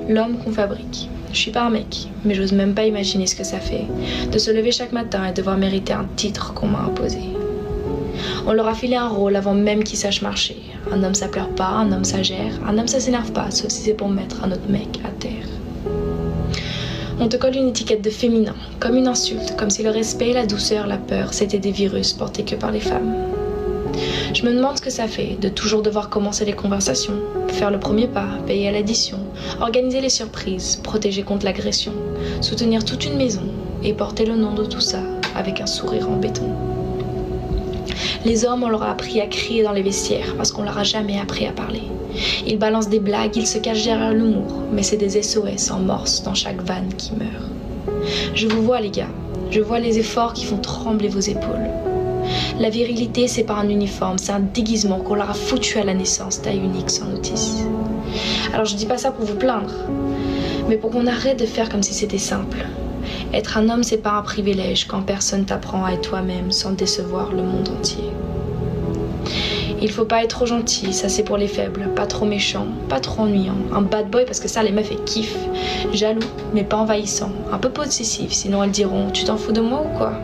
L'homme qu'on fabrique. Je suis pas un mec, mais j'ose même pas imaginer ce que ça fait de se lever chaque matin et devoir mériter un titre qu'on m'a imposé. On leur a filé un rôle avant même qu'ils sachent marcher. Un homme ça pleure pas, un homme ça gère, un homme ça s'énerve pas, sauf si c'est pour mettre un autre mec à terre. On te colle une étiquette de féminin, comme une insulte, comme si le respect, la douceur, la peur, c'était des virus portés que par les femmes. Je me demande ce que ça fait de toujours devoir commencer les conversations, faire le premier pas, payer à l'addition, organiser les surprises, protéger contre l'agression, soutenir toute une maison et porter le nom de tout ça avec un sourire en béton. Les hommes, on leur a appris à crier dans les vestiaires parce qu'on leur a jamais appris à parler. Ils balancent des blagues, ils se cachent derrière l'humour, mais c'est des SOS en morse dans chaque vanne qui meurt. Je vous vois les gars, je vois les efforts qui font trembler vos épaules. La virilité, c'est pas un uniforme, c'est un déguisement qu'on leur a foutu à la naissance, taille unique sans notice. Alors je dis pas ça pour vous plaindre, mais pour qu'on arrête de faire comme si c'était simple. Être un homme, c'est pas un privilège quand personne t'apprend à être toi-même sans décevoir le monde entier. Il faut pas être trop gentil, ça c'est pour les faibles, pas trop méchant, pas trop ennuyant, un bad boy parce que ça les meufs elles kiffent, jaloux mais pas envahissant, un peu possessif sinon elles diront tu t'en fous de moi ou quoi?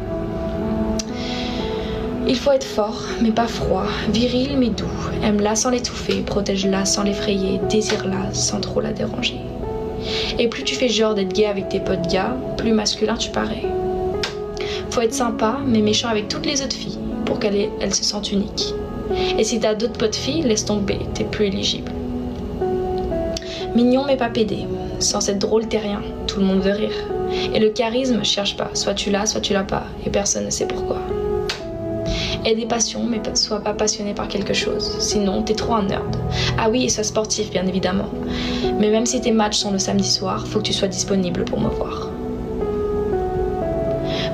Il faut être fort mais pas froid, viril mais doux, aime-la sans l'étouffer, protège-la sans l'effrayer, désire-la sans trop la déranger. Et plus tu fais genre d'être gay avec tes potes gars, plus masculin tu parais. Faut être sympa mais méchant avec toutes les autres filles pour qu'elles se sentent uniques. Et si t'as d'autres potes filles, laisse tomber, t'es plus éligible. Mignon mais pas pédé, sans être drôle t'es rien, tout le monde veut rire. Et le charisme, cherche pas, soit tu l'as pas, et personne ne sait pourquoi. Aie des passions mais sois pas passionné par quelque chose, sinon t'es trop un nerd. Ah oui, et sois sportif bien évidemment, mais même si tes matchs sont le samedi soir, faut que tu sois disponible pour me voir.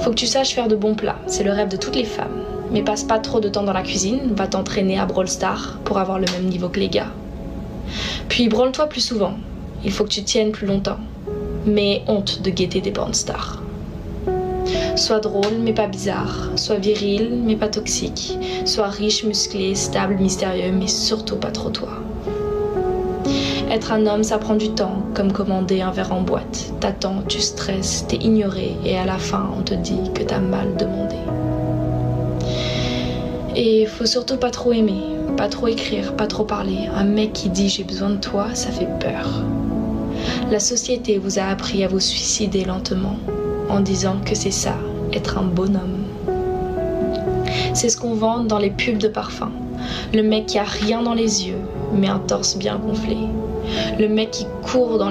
Faut que tu saches faire de bons plats, c'est le rêve de toutes les femmes. Mais passe pas trop de temps dans la cuisine, va t'entraîner à Brawl Stars pour avoir le même niveau que les gars. Puis branle-toi plus souvent, il faut que tu tiennes plus longtemps. Mais honte de guetter des porn stars. Sois drôle mais pas bizarre, sois viril mais pas toxique, sois riche, musclé, stable, mystérieux mais surtout pas trop toi. Être un homme ça prend du temps, comme commander un verre en boîte. T'attends, tu stresses, t'es ignoré et à la fin on te dit que t'as mal demandé. Et faut surtout pas trop aimer, pas trop écrire, pas trop parler. Un mec qui dit j'ai besoin de toi, ça fait peur. La société vous a appris à vous suicider lentement en disant que c'est ça, être un bonhomme. C'est ce qu'on vend dans les pubs de parfum. Le mec qui a rien dans les yeux, mais un torse bien gonflé. Le mec qui court dans